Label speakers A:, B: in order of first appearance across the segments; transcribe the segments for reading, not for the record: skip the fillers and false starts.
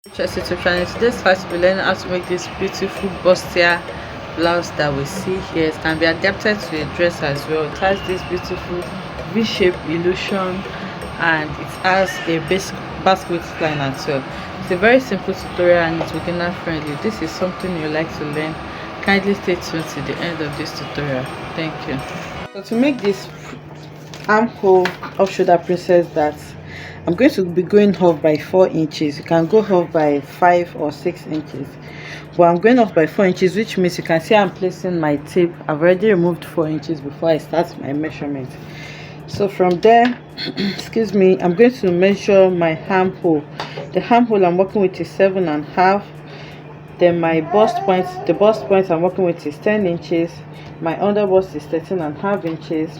A: Interested to try today's class we'll be learning how to make this beautiful bustier blouse that we see here. It can be adapted to a dress as well. It has this beautiful v-shaped illusion and it has a basic basket line as well. It's a very simple tutorial and it's beginner friendly. This is something you like to learn. Kindly stay tuned to the end of this tutorial. Thank you. So to make this armhole off shoulder princess that I'm going to be going off by 4 inches. You can go off by 5 or 6 inches, but I'm going off by 4 inches, which means you can see I'm placing my tape. I've already removed 4 inches before I start my measurement. So from there excuse me, I'm going to measure my armhole. The armhole I'm working with is 7.5. Then my bust point, the bust point I'm working with is 10 inches. My under bust is 13.5 inches,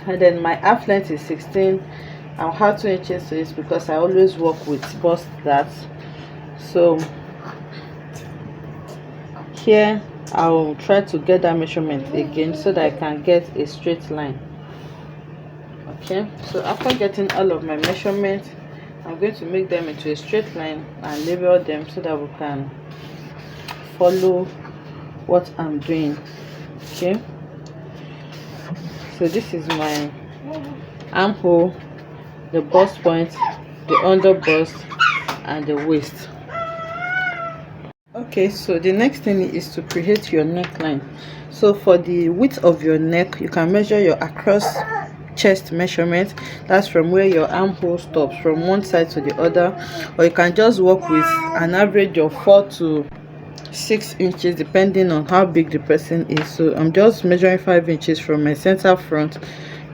A: and then my half length is 16. I'll have 2 inches to this because I always work with bust that. So here I'll try to get that measurement again so that I can get a straight line. Okay, so after getting all of my measurements, I'm going to make them into a straight line and label them so that we can follow what I'm doing. Okay, so this is my armhole, the bust point, the under bust, and the waist. Okay, so the next thing is to create your neckline. So for the width of your neck, you can measure your across chest measurement. That's from where your armhole stops from one side to the other, or you can just work with an average of 4 to 6 inches depending on how big the person is. So I'm just measuring 5 inches from my center front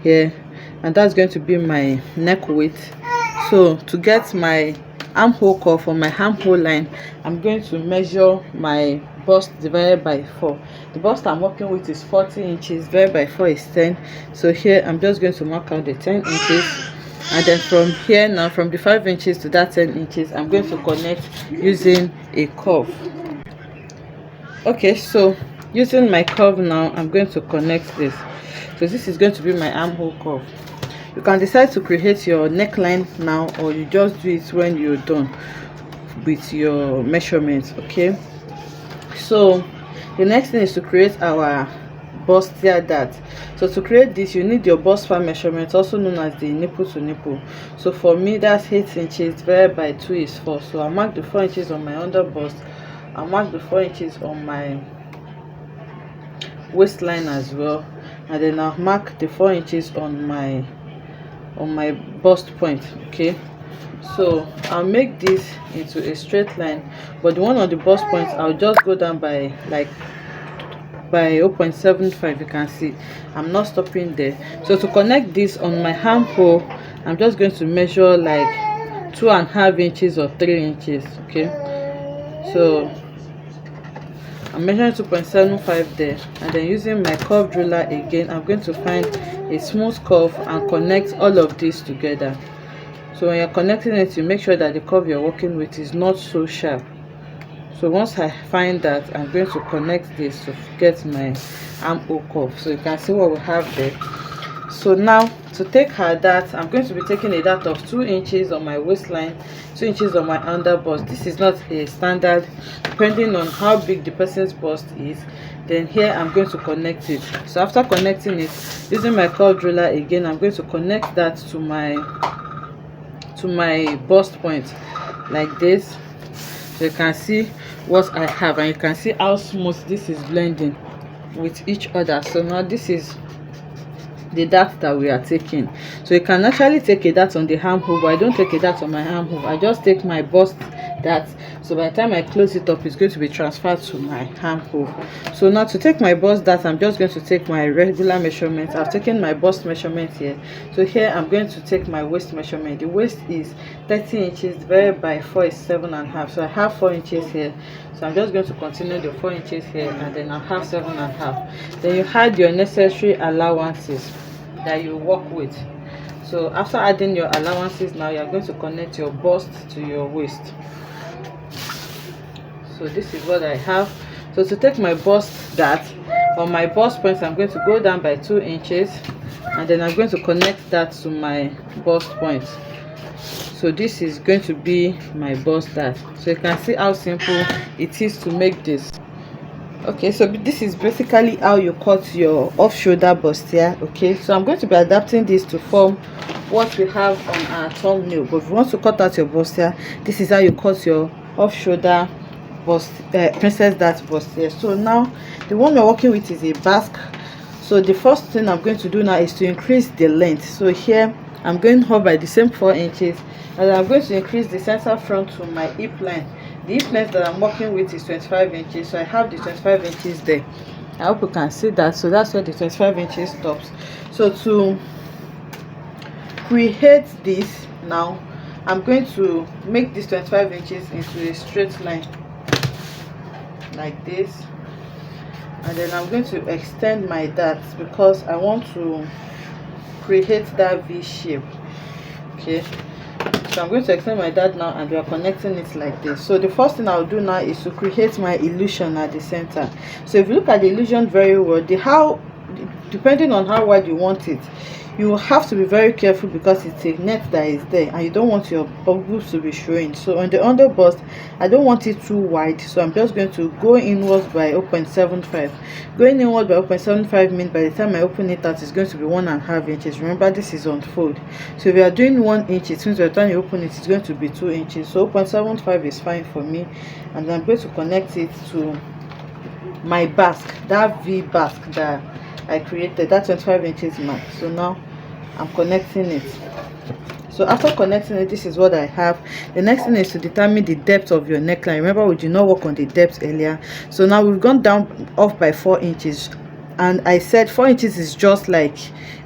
A: here, and that's going to be my neck width. So to get my armhole curve for my armhole line, I'm going to measure my bust divided by 4. The bust I'm working with is 40 inches, divided by 4 is 10. So here I'm just going to mark out the 10 inches, and then from here, now from the 5 inches to that 10 inches, I'm going to connect using a curve. Okay, so using my curve now, I'm going to connect this. So this is going to be my armhole curve. You can decide to create your neckline now, or you just do it when you're done with your measurements. Okay, so the next thing is to create our bustier dart. So to create this, you need your bust span measurement, also known as the nipple to nipple. So for me, that's 8 inches divided by 2 is 4. So I'll mark the 4 inches on my under bust, I'll mark the 4 inches on my waistline as well, and then I'll mark the 4 inches on my bust point. Okay, so I'll make this into a straight line, but the one on the bust point, I'll just go down by 0.75. you can see I'm not stopping there. So to connect this on my armhole, I'm just going to measure like 2.5 inches or 3 inches. Okay, so I'm measuring 2.75 there, and then using my curved ruler again, I'm going to find a smooth curve and connect all of this together. So when you're connecting it, you make sure that the curve you're working with is not so sharp. So once I find that, I'm going to connect this to get my armhole curve. So you can see what we have there. So now to take her dart, I'm going to be taking a dart of 2 inches on my waistline, 2 inches on my under bust. This is not a standard, depending on how big the person's bust is. Then here I'm going to connect it. So after connecting it, using my curved ruler again, I'm going to connect that to my bust point like this. So you can see what I have, and you can see how smooth this is blending with each other. So now this is the dart that we are taking. So you can actually take a dart on the armhole, but I don't take a dart on my armhole. I just take my bust dart. So by the time I close it up, it's going to be transferred to my armhole. So now to take my bust dart, I'm just going to take my regular measurement. I've taken my bust measurement here. So here I'm going to take my waist measurement. The waist is 30 inches divided by 4 is 7.5. So I have 4 inches here. So I'm just going to continue the 4 inches here, and then I'll have 7.5. Then you add your necessary allowances that you work with. So after adding your allowances, now you're going to connect your bust to your waist. So this is what I have. So to take my bust dart, on my bust point, I'm going to go down by 2 inches, and then I'm going to connect that to my bust point. So this is going to be my bust dart. So you can see how simple it is to make this. Okay, so this is basically how you cut your off shoulder bustier. Okay, so I'm going to be adapting this to form what we have on our thumbnail, but if you want to cut out your bustier, this is how you cut your off shoulder bust princess dart bustier. So now the one we're working with is a basque. So the first thing I'm going to do now is to increase the length. So here I'm going up by the same 4 inches, and I'm going to increase the center front to my hip line. The hip length that I'm working with is 25 inches, so I have the 25 inches there. I hope you can see that. So that's where the 25 inches stops. So to create this now, I'm going to make this 25 inches into a straight line like this, and then I'm going to extend my dart because I want to create that V shape. Okay, so I'm going to extend my dart now, and we are connecting it like this. So the first thing I'll do now is to create my illusion at the center. So if you look at the illusion very well, depending on how wide you want it, you have to be very careful because it's a net that is there and you don't want your bubbles to be showing. So on the under bust, I don't want it too wide, so I'm just going to go inwards by 0.75. Going inward by 0.75 means by the time I open it out, it's going to be 1.5 inches. Remember, this is on fold, so if you are doing 1 inch, it means by the time you open it, it's going to be 2 inches. So 0.75 is fine for me, and I'm going to connect it to my basque, that V basque that I created, that 25 inches mark. So now I'm connecting it. So after connecting it, this is what I have. The next thing is to determine the depth of your neckline. Remember, we did not work on the depth earlier. So now we've gone down off by 4 inches, and I said 4 inches is just like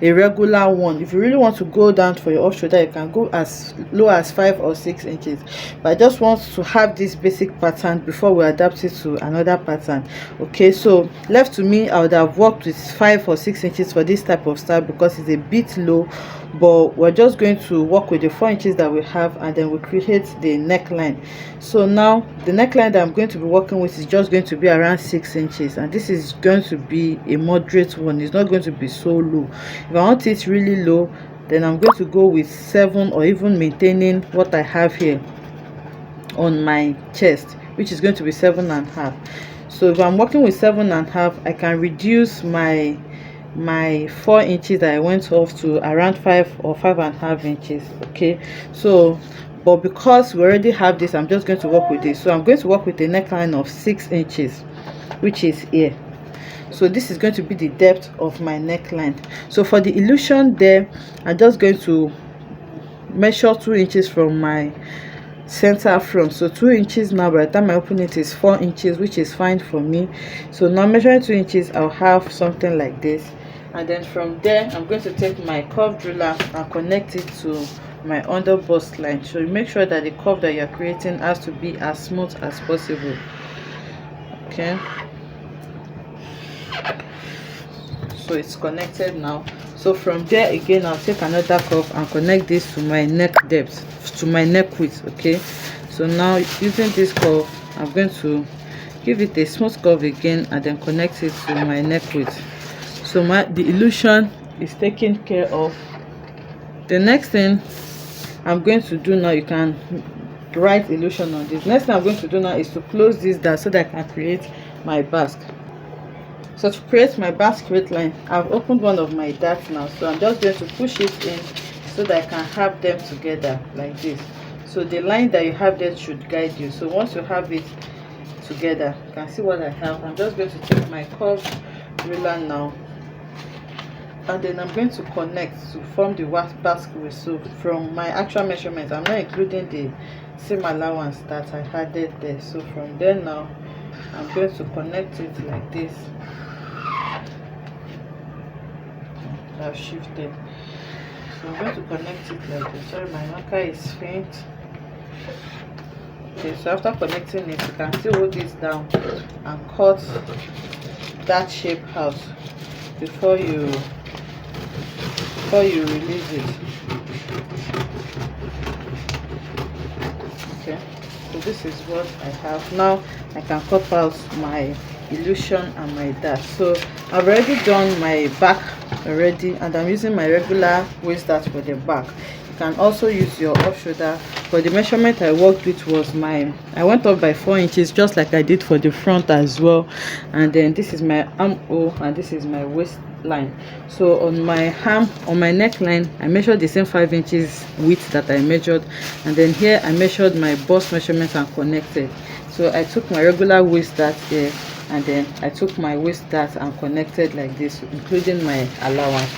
A: a regular one. If you really want to go down for your off shoulder, you can go as low as 5 or 6 inches, but I just want to have this basic pattern before we adapt it to another pattern. Okay, so left to me, I would have worked with 5 or 6 inches for this type of style because it's a bit low, but we're just going to work with the 4 inches that we have, and then we create the neckline. So now the neckline that I'm going to be working with is just going to be around 6 inches, and this is going to be a moderate one. It's not going to be so low. If I want it really low, then I'm going to go with 7, or even maintaining what I have here on my chest, which is going to be 7.5. So if I'm working with 7.5, I can reduce my 4 inches that I went off to around 5 or 5.5 inches. Okay, so but because we already have this, I'm just going to work with this. So I'm going to work with a neckline of 6 inches, which is here. So this is going to be the depth of my neckline. So for the illusion there, I'm just going to measure 2 inches from my center front. So 2 inches now, by the time I open it, is 4 inches, which is fine for me. So now measuring 2 inches, I'll have something like this, and then from there I'm going to take my curved ruler and connect it to my under bust line. So you make sure that the curve that you're creating has to be as smooth as possible. Okay, so it's connected now. So from there again, I'll take another curve and connect this to my neck depth, to my neck width. Okay, so now using this curve, I'm going to give it a smooth curve again and then connect it to my neck width. So the illusion is taken care of. The next thing I'm going to do now, you can write illusion on this. Next thing I'm going to do now is to close this down so that I can create my basque. So to create my basque straight line, I've opened one of my darts now, so I'm just going to push it in so that I can have them together like this. So the line that you have there should guide you. So once you have it together, you can see what I have. I'm just going to take my curved ruler now, and then I'm going to connect to form the basque width. So from my actual measurement, I'm not including the seam allowance that I added there. So from there now, I'm going to connect it like this. I've shifted, so I'm going to connect it like this. Sorry, my marker is faint. Okay, so after connecting it, you can still hold this down and cut that shape out before you release it. Okay, so this is what I have now. I can cut out my illusion and my dart. So I've already done my back already, and I'm using my regular waist dart for the back. You can also use your off shoulder, but the measurement I worked with was I went up by 4 inches, just like I did for the front as well. And then this is my armhole and this is my waistline. So on my neckline, I measured the same 5 inches width that I measured, and then here I measured my bust measurement and connected. So I took my regular waist dart here, and then I took my waist dart and connected like this, including my allowance.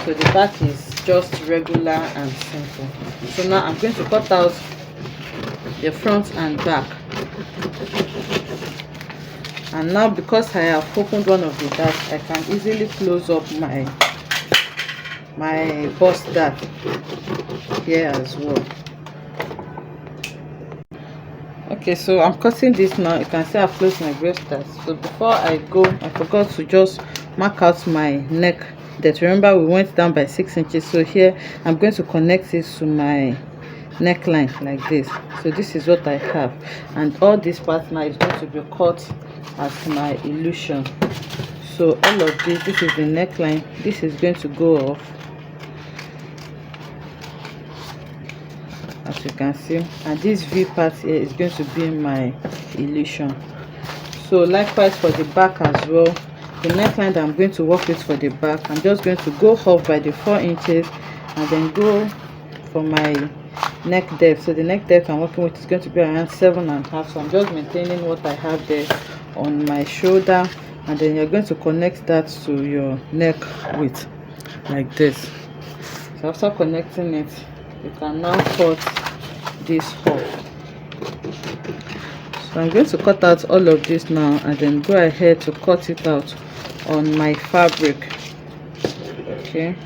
A: So the back is just regular and simple. So now I'm going to cut out the front and back. And now, because I have opened one of the darts, I can easily close up my bust dart here as well. Okay, so I'm cutting this now. You can see I've closed my breast dart. So before I go, I forgot to just mark out my neck. That, remember, we went down by 6 inches. So here I'm going to connect it to my neckline like this. So this is what I have, and all this part now is going to be cut as my illusion. So all of this is the neckline. This is going to go off, as you can see, and this V part here is going to be my illusion. So likewise for the back as well, the neckline that I'm going to work with for the back, I'm just going to go off by the 4 inches and then go for my neck depth. So the neck depth I'm working with is going to be around 7.5. So I'm just maintaining what I have there on my shoulder, and then you're going to connect that to your neck width like this. So after connecting it, you can now cut this off. So I'm going to cut out all of this now, and then go ahead to cut it out on my fabric. Okay,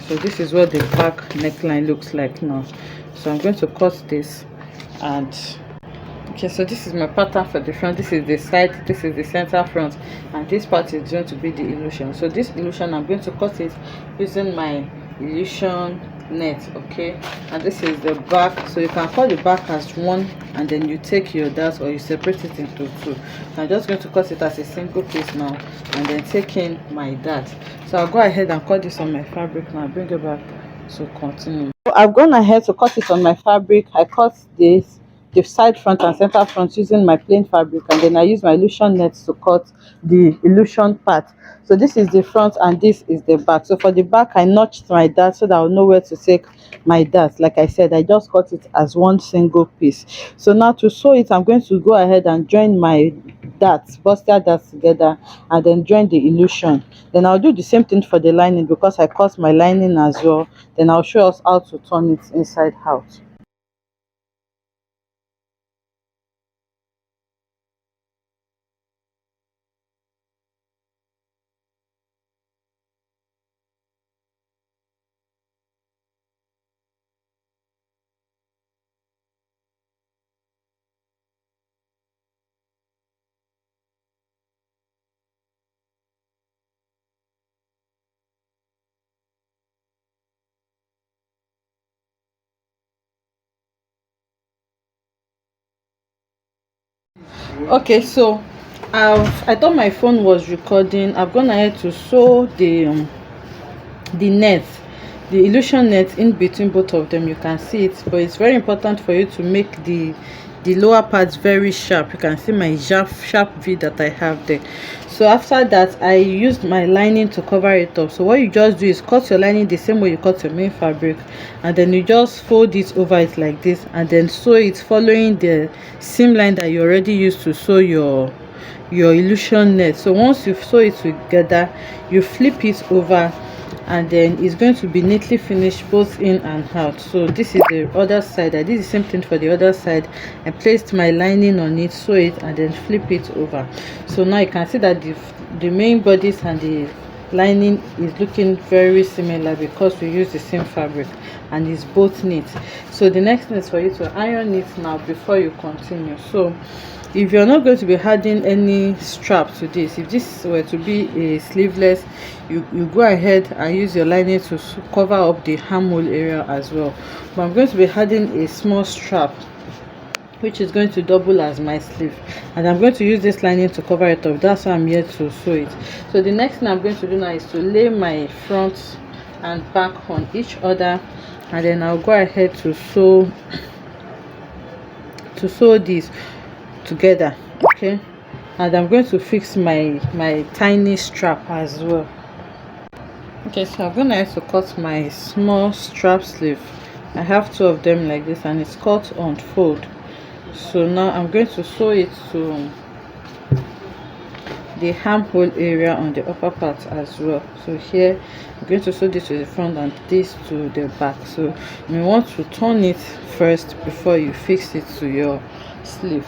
A: so this is what the back neckline looks like now. So I'm going to cut this, and okay, so this is my pattern for the front. This is the side, this is the center front, and this part is going to be the illusion. So this illusion, I'm going to cut it using my illusion net. Okay, and this is the back. So you can cut the back as one, and then you take your dart, or you separate it into two. So I'm just going to cut it as a single piece now, and then take in my dart. So I'll go ahead and cut this on my fabric now. Bring it back to continue. So I've gone ahead to cut it on my fabric. I cut the side front and center front using my plain fabric, and then I use my illusion net to cut the illusion part. So this is the front and this is the back. So for the back, I notched my dart so that I'll know where to take my dart. Like I said, I just cut it as one single piece. So now to sew it, I'm going to go ahead and join my darts, bustier darts together, and then join the illusion. Then I'll do the same thing for the lining, because I cut my lining as well. Then I'll show us how to turn it inside out. Okay, so I thought my phone was recording. I've gone ahead to sew the net, the illusion net, in between both of them. You can see it, but it's very important for you to make the lower parts very sharp. You can see my sharp V that I have there. So after that, I used my lining to cover it up. So what you just do is cut your lining the same way you cut your main fabric, and then you just fold it over it like this, and then sew it following the seam line that you already used to sew your illusion net. So once you sew it together, you flip it over, and then it's going to be neatly finished both in and out. So this is the other side. I did the same thing for the other side. I placed my lining on it, sew it, and then flip it over. So now you can see that the main bodice and the lining is looking very similar, because we use the same fabric and it's both neat. So the next thing is for you to iron it now before you continue. So if you're not going to be adding any strap to this, if this were to be a sleeveless, you go ahead and use your lining to cover up the armhole area as well. But I'm going to be adding a small strap which is going to double as my sleeve, and I'm going to use this lining to cover it up. That's why I'm here to sew it. So the next thing I'm going to do now is to lay my front and back on each other, and then I'll go ahead to sew these together. Okay, and I'm going to fix my tiny strap as well. Okay, so I'm gonna have to cut my small strap sleeve. I have two of them like this, and it's cut on fold. So now I'm going to sew it to the armhole area on the upper part as well. So here I'm going to sew this to the front and this to the back. So you want to turn it first before you fix it to your sleeve.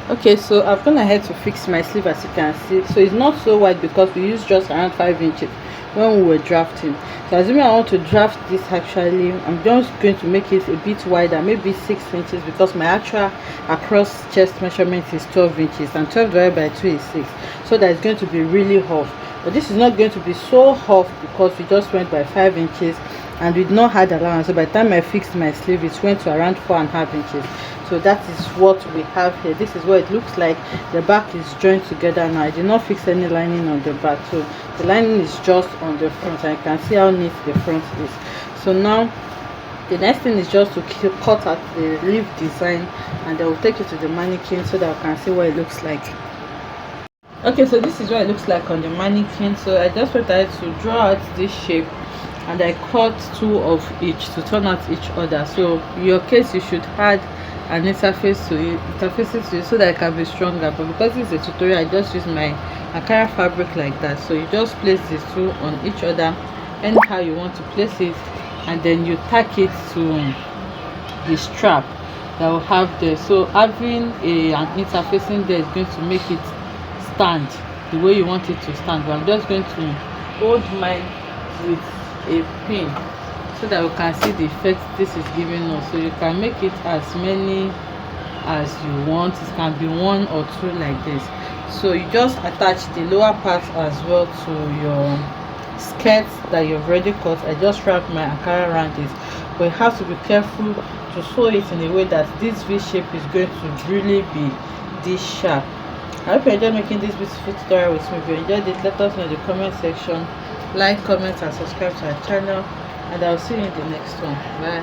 A: Okay, so I've gone ahead to fix my sleeve, as you can see. So it's not so wide because we used just around 5 inches when we were drafting. So assuming I want to draft this, actually I'm just going to make it a bit wider, maybe 6 inches, because my actual across chest measurement is 12 inches and 12 divided by 2 is 6. So that it's going to be really off, but this is not going to be so off because we just went by 5 inches and we did not had allowance. So by the time I fixed my sleeve, it went to around 4.5 inches. So that is what we have here. This is what it looks like. The back is joined together now. I did not fix any lining on the back, so the lining is just on the front, and you can see how neat the front is. So now the next thing is just to cut out the leaf design, and I will take it to the mannequin so that I can see what it looks like. Okay, so this is what it looks like on the mannequin. So I just wanted to draw out this shape, and I cut 2 of each to turn out each other. So in your case, you should add an interface to it so that it can be stronger, but because it's a tutorial, I just use my Ankara fabric like that. So you just place these 2 on each other anyhow you want to place it, and then you tack it to the strap that will have there. So having an interfacing there is going to make it stand the way you want it to stand. But I'm just going to hold mine with a pin so that we can see the effect this is giving us. So you can make it as many as you want. It can be 1 or 2 like this. So you just attach the lower part as well to your skirt that you've already cut. I just wrap my Ankara around it, but you have to be careful to sew it in a way that this V shape is going to really be this sharp. I hope you enjoyed making this beautiful tutorial with me. If you enjoyed it, let us know in the comment section. Like, comment and subscribe to our channel, and I'll see you in the next one. Bye.